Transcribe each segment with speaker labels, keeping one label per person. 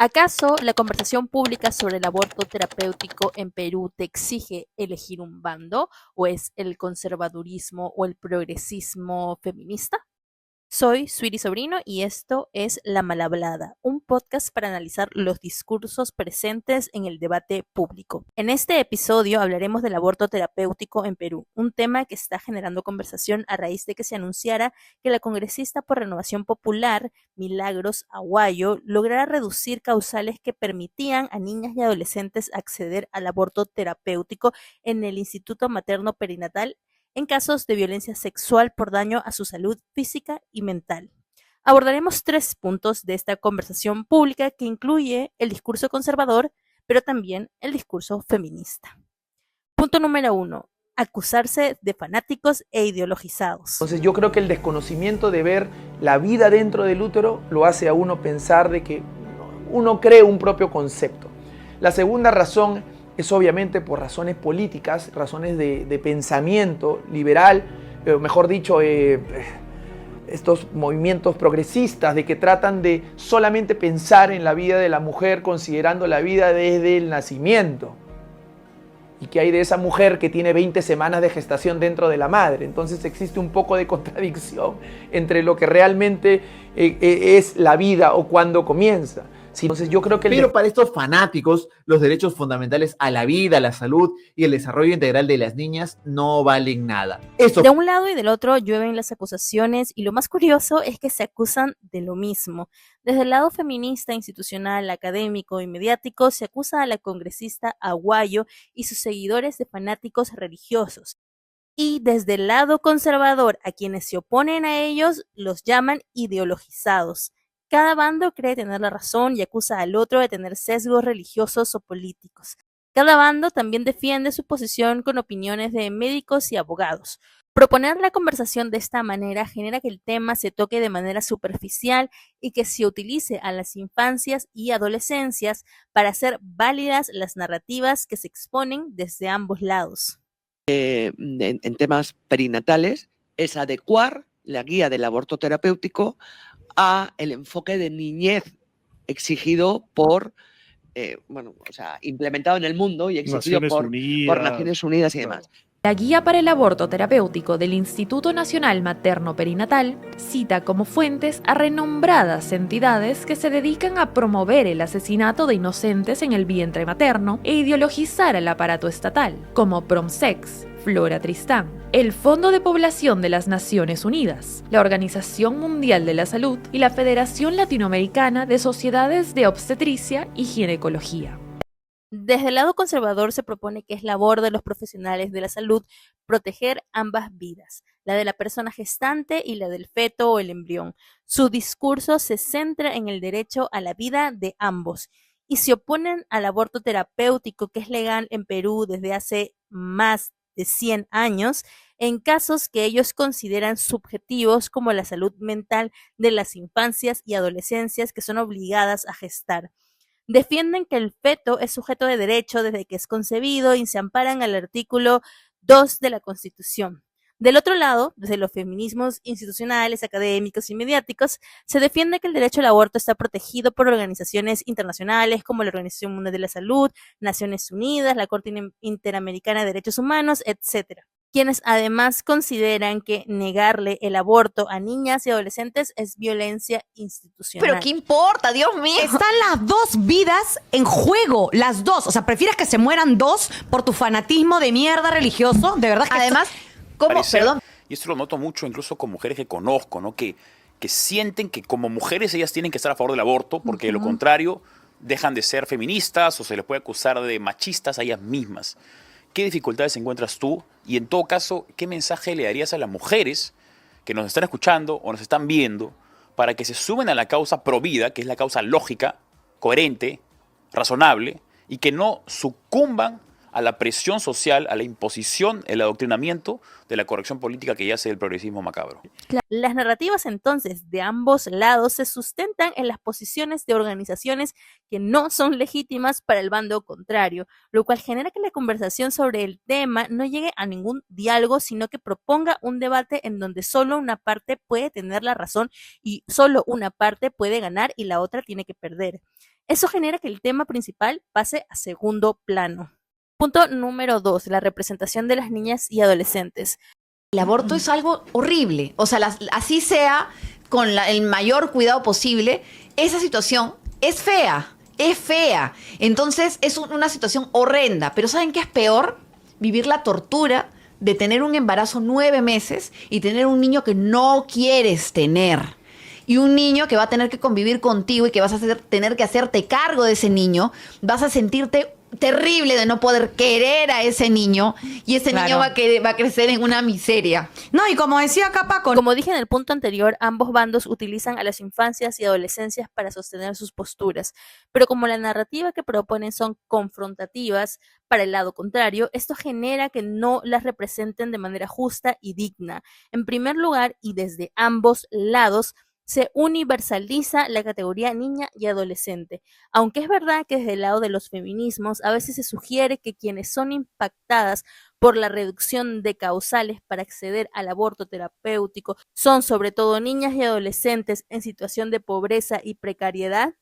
Speaker 1: ¿Acaso la conversación pública sobre el aborto terapéutico en Perú te exige elegir un bando, o es el conservadurismo o el progresismo feminista? Soy Suiri Sobrino y esto es La Malhablada, un podcast para analizar los discursos presentes en el debate público. En este episodio hablaremos del aborto terapéutico en Perú, un tema que está generando conversación a raíz de que se anunciara que la congresista por Renovación Popular, Milagros Aguayo, lograra reducir causales que permitían a niñas y adolescentes acceder al aborto terapéutico en el Instituto Materno Perinatal en casos de violencia sexual por daño a su salud física y mental. Abordaremos 3 puntos de esta conversación pública que incluye el discurso conservador, pero también el discurso feminista. Punto número 1. Acusarse de fanáticos e ideologizados.
Speaker 2: Entonces yo creo que el desconocimiento de ver la vida dentro del útero lo hace a uno pensar de que uno cree un propio concepto. La segunda razón es obviamente por razones políticas, razones de pensamiento liberal, mejor dicho, estos movimientos progresistas de que tratan de solamente pensar en la vida de la mujer considerando la vida desde el nacimiento. Y que hay de esa mujer que tiene 20 semanas de gestación dentro de la madre. Entonces existe un poco de contradicción entre lo que realmente es la vida o cuándo comienza. Entonces yo creo que
Speaker 3: Pero para estos fanáticos, los derechos fundamentales a la vida, a la salud y el desarrollo integral de las niñas no valen nada.
Speaker 1: De un lado y del otro llueven las acusaciones y lo más curioso es que se acusan de lo mismo. Desde el lado feminista, institucional, académico y mediático se acusa a la congresista Aguayo y sus seguidores de fanáticos religiosos. Y desde el lado conservador, a quienes se oponen a ellos los llaman ideologizados. Cada bando cree tener la razón y acusa al otro de tener sesgos religiosos o políticos. Cada bando también defiende su posición con opiniones de médicos y abogados. Proponer la conversación de esta manera genera que el tema se toque de manera superficial y que se utilice a las infancias y adolescencias para hacer válidas las narrativas que se exponen desde ambos lados.
Speaker 4: En temas perinatales es adecuar la guía del aborto terapéutico a el enfoque de niñez exigido por, implementado en el mundo y exigido por Naciones Unidas y demás.
Speaker 5: La guía para el aborto terapéutico del Instituto Nacional Materno Perinatal cita como fuentes a renombradas entidades que se dedican a promover el asesinato de inocentes en el vientre materno e ideologizar al aparato estatal, como Promsex, Flora Tristán, el Fondo de Población de las Naciones Unidas, la Organización Mundial de la Salud y la Federación Latinoamericana de Sociedades de Obstetricia y Ginecología.
Speaker 1: Desde el lado conservador se propone que es labor de los profesionales de la salud proteger ambas vidas, la de la persona gestante y la del feto o el embrión. Su discurso se centra en el derecho a la vida de ambos y se oponen al aborto terapéutico que es legal en Perú desde hace más de 100 años en casos que ellos consideran subjetivos como la salud mental de las infancias y adolescencias que son obligadas a gestar. Defienden que el feto es sujeto de derecho desde que es concebido y se amparan al artículo 2 de la Constitución. Del otro lado, desde los feminismos institucionales, académicos y mediáticos, se defiende que el derecho al aborto está protegido por organizaciones internacionales como la Organización Mundial de la Salud, Naciones Unidas, la Corte Interamericana de Derechos Humanos, etc., quienes además consideran que negarle el aborto a niñas y adolescentes es violencia institucional.
Speaker 6: Pero ¿qué importa? Dios mío.
Speaker 7: Están las dos vidas en juego, las dos. O sea, ¿prefieres que se mueran dos por tu fanatismo de mierda religioso? De verdad que
Speaker 6: además, ¿cómo? Perdón.
Speaker 8: Y esto lo noto mucho incluso con mujeres que conozco, ¿no? Que sienten que como mujeres ellas tienen que estar a favor del aborto porque de lo contrario dejan de ser feministas o se les puede acusar de machistas a ellas mismas. ¿Qué dificultades encuentras tú? Y en todo caso, ¿qué mensaje le darías a las mujeres que nos están escuchando o nos están viendo para que se sumen a la causa pro vida, que es la causa lógica, coherente, razonable, y que no sucumban a la presión social, a la imposición, el adoctrinamiento de la corrección política que yace del progresismo macabro?
Speaker 1: Las narrativas entonces de ambos lados se sustentan en las posiciones de organizaciones que no son legítimas para el bando contrario, lo cual genera que la conversación sobre el tema no llegue a ningún diálogo, sino que proponga un debate en donde solo una parte puede tener la razón y solo una parte puede ganar y la otra tiene que perder. Eso genera que el tema principal pase a segundo plano. Punto número 2, la representación de las niñas y adolescentes.
Speaker 6: El aborto es algo horrible. O sea, así sea, con el mayor cuidado posible, esa situación es fea. Es fea. Entonces, es una situación horrenda. Pero ¿saben qué es peor? Vivir la tortura de tener un embarazo 9 meses y tener un niño que no quieres tener. Y un niño que va a tener que convivir contigo y que vas a tener que hacerte cargo de ese niño. Vas a sentirte terrible de no poder querer a ese niño y ese niño va a crecer en una miseria.
Speaker 7: No, y como decía acá Paco,
Speaker 1: Como dije en el punto anterior, ambos bandos utilizan a las infancias y adolescencias para sostener sus posturas, pero como la narrativa que proponen son confrontativas para el lado contrario, esto genera que no las representen de manera justa y digna. En primer lugar, y desde ambos lados, se universaliza la categoría niña y adolescente, aunque es verdad que desde el lado de los feminismos a veces se sugiere que quienes son impactadas por la reducción de causales para acceder al aborto terapéutico son sobre todo niñas y adolescentes en situación de pobreza y precariedad.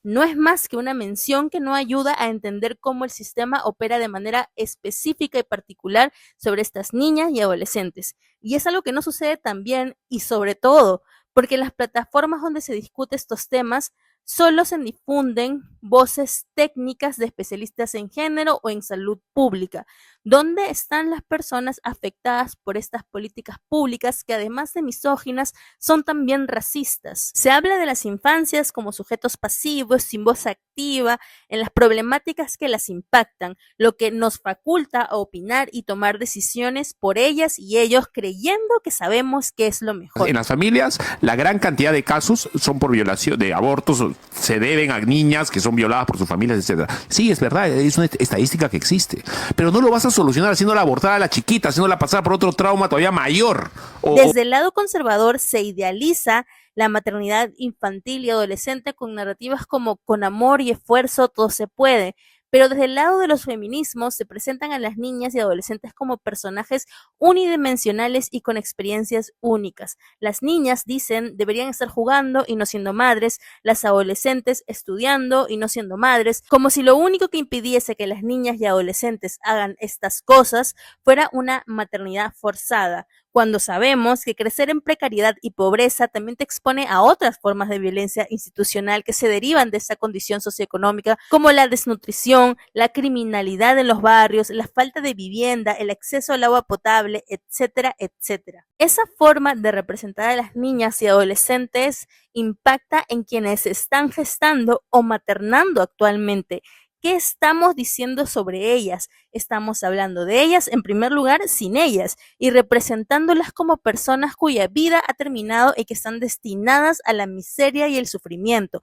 Speaker 1: No es más que una mención que no ayuda a entender cómo el sistema opera de manera específica y particular sobre estas niñas y adolescentes. Y es algo que no sucede también y sobre todo porque en las plataformas donde se discute estos temas solo se difunden voces técnicas de especialistas en género o en salud pública. ¿Dónde están las personas afectadas por estas políticas públicas que además de misóginas son también racistas? Se habla de las infancias como sujetos pasivos, sin voz activa, en las problemáticas que las impactan, lo que nos faculta a opinar y tomar decisiones por ellas y ellos creyendo que sabemos qué es lo mejor.
Speaker 9: En las familias, la gran cantidad de casos son por violación de abortos, se deben a niñas que son violadas por sus familias, etc. Sí, es verdad, es una estadística que existe, pero no lo vas a solucionar haciéndola abortar a la chiquita, haciéndola pasar por otro trauma todavía mayor.
Speaker 1: Desde el lado conservador se idealiza la maternidad infantil y adolescente con narrativas como con amor y esfuerzo todo se puede, pero desde el lado de los feminismos se presentan a las niñas y adolescentes como personajes unidimensionales y con experiencias únicas. Las niñas, dicen, deberían estar jugando y no siendo madres, las adolescentes estudiando y no siendo madres, como si lo único que impidiese que las niñas y adolescentes hagan estas cosas fuera una maternidad forzada, cuando sabemos que crecer en precariedad y pobreza también te expone a otras formas de violencia institucional que se derivan de esa condición socioeconómica, como la desnutrición, la criminalidad en los barrios, la falta de vivienda, el acceso al agua potable, etcétera, etcétera. Esa forma de representar a las niñas y adolescentes impacta en quienes están gestando o maternando actualmente. ¿Qué estamos diciendo sobre ellas? Estamos hablando de ellas, en primer lugar, sin ellas, y representándolas como personas cuya vida ha terminado y que están destinadas a la miseria y el sufrimiento.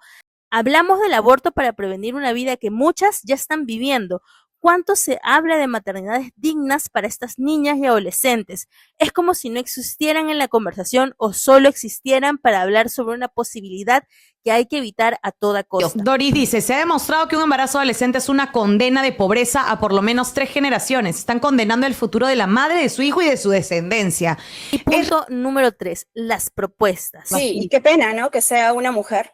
Speaker 1: Hablamos del aborto para prevenir una vida que muchas ya están viviendo. ¿Cuánto se habla de maternidades dignas para estas niñas y adolescentes? Es como si no existieran en la conversación o solo existieran para hablar sobre una posibilidad que hay que evitar a toda costa.
Speaker 7: Doris dice, se ha demostrado que un embarazo adolescente es una condena de pobreza a por lo menos 3 generaciones. Están condenando el futuro de la madre, de su hijo y de su descendencia.
Speaker 1: Y punto número 3, las propuestas.
Speaker 10: Sí, y qué pena, ¿no? Que sea una mujer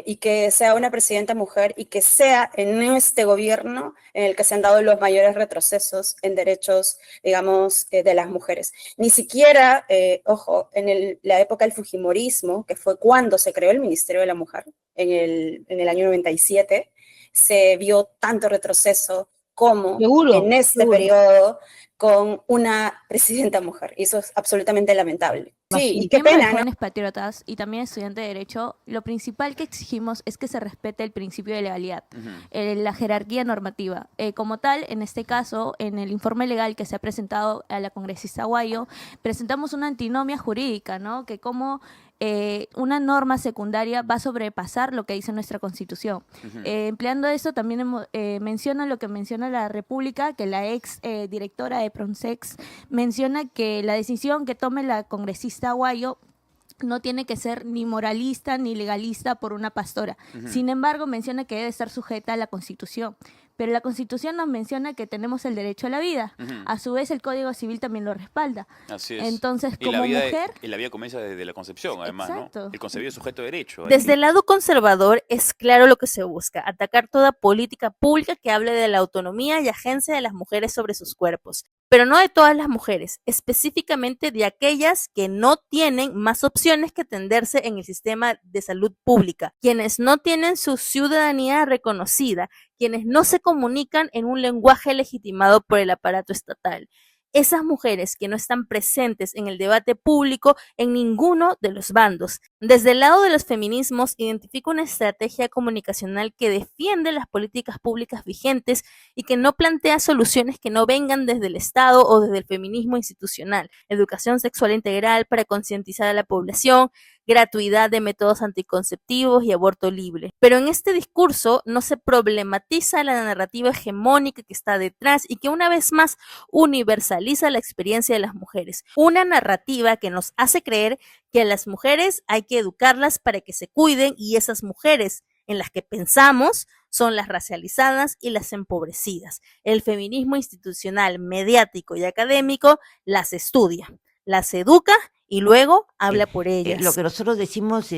Speaker 10: y que sea una presidenta mujer y que sea en este gobierno en el que se han dado los mayores retrocesos en derechos, digamos, de las mujeres. Ni siquiera, ojo, en la época del fujimorismo, que fue cuando se creó el Ministerio de la Mujer, en el año 97, se vio tanto retroceso como en este periodo con una presidenta mujer. Y eso es absolutamente lamentable. Sí, y qué pena, ¿no?
Speaker 11: Jóvenes patriotas y también estudiantes de Derecho, lo principal que exigimos es que se respete el principio de legalidad, la jerarquía normativa. Como tal, en este caso, en el informe legal que se ha presentado a la congresista Aguayo, presentamos una antinomia jurídica, ¿no? Que como una norma secundaria va a sobrepasar lo que dice nuestra Constitución. Empleando eso, también menciona lo que menciona la República, que la ex directora de Pronsex menciona que la decisión que tome la congresista Aguayo no tiene que ser ni moralista ni legalista por una pastora. Sin embargo, menciona que debe estar sujeta a la Constitución. Pero la Constitución nos menciona que tenemos el derecho a la vida. A su vez, el Código Civil también lo respalda.
Speaker 8: Así es.
Speaker 11: Entonces,
Speaker 8: Y
Speaker 11: como
Speaker 8: la vida,
Speaker 11: mujer...
Speaker 8: y la vida comienza desde la concepción, además,
Speaker 11: Exacto.
Speaker 8: ¿no? El concebido sujeto de derecho.
Speaker 1: Desde el lado conservador es claro lo que se busca, atacar toda política pública que hable de la autonomía y agencia de las mujeres sobre sus cuerpos, pero no de todas las mujeres, específicamente de aquellas que no tienen más opciones que atenderse en el sistema de salud pública, quienes no tienen su ciudadanía reconocida, quienes no se comunican en un lenguaje legitimado por el aparato estatal. Esas mujeres que no están presentes en el debate público en ninguno de los bandos. Desde el lado de los feminismos, identifico una estrategia comunicacional que defiende las políticas públicas vigentes y que no plantea soluciones que no vengan desde el Estado o desde el feminismo institucional. Educación sexual integral para concientizar a la población, gratuidad de métodos anticonceptivos y aborto libre. Pero en este discurso no se problematiza la narrativa hegemónica que está detrás y que una vez más universaliza la experiencia de las mujeres. Una narrativa que nos hace creer que a las mujeres hay que educarlas para que se cuiden y esas mujeres en las que pensamos son las racializadas y las empobrecidas. El feminismo institucional, mediático y académico las estudia, las educa y luego habla por ellas.
Speaker 12: Lo que nosotros decimos,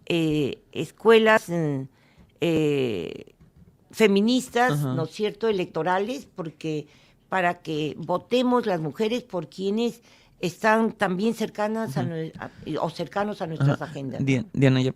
Speaker 12: escuelas feministas, ¿no es cierto?, electorales, porque para que votemos las mujeres por quienes están también cercanas o cercanos a nuestras agendas.
Speaker 13: Diana, ya.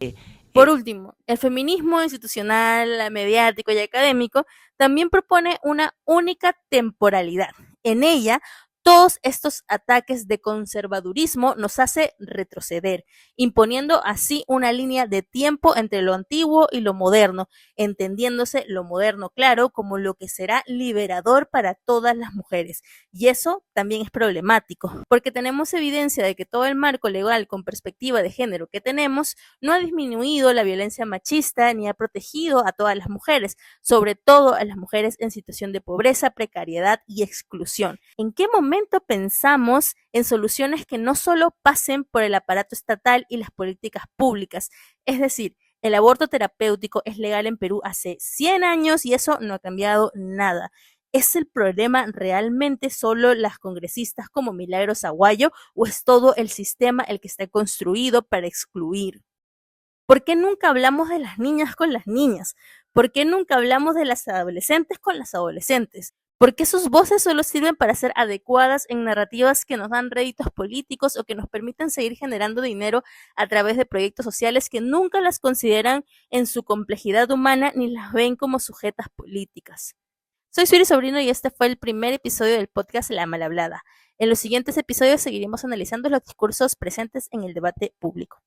Speaker 1: Por último, el feminismo institucional, mediático y académico también propone una única temporalidad. En ella, todos estos ataques de conservadurismo nos hace retroceder, imponiendo así una línea de tiempo entre lo antiguo y lo moderno, entendiéndose lo moderno, claro, como lo que será liberador para todas las mujeres. Y eso también es problemático, porque tenemos evidencia de que todo el marco legal con perspectiva de género que tenemos no ha disminuido la violencia machista ni ha protegido a todas las mujeres, sobre todo a las mujeres en situación de pobreza, precariedad y exclusión. ¿En qué momento pensamos en soluciones que no solo pasen por el aparato estatal y las políticas públicas? Es decir, el aborto terapéutico es legal en Perú hace 100 años y eso no ha cambiado nada. ¿Es el problema realmente solo las congresistas como Milagros Aguayo o es todo el sistema el que está construido para excluir? ¿Por qué nunca hablamos de las niñas con las niñas? ¿Por qué nunca hablamos de las adolescentes con las adolescentes? ¿Por qué sus voces solo sirven para ser adecuadas en narrativas que nos dan réditos políticos o que nos permiten seguir generando dinero a través de proyectos sociales que nunca las consideran en su complejidad humana ni las ven como sujetas políticas? Soy Suri Sobrino y este fue el primer episodio del podcast La Mal Hablada. En los siguientes episodios seguiremos analizando los discursos presentes en el debate público.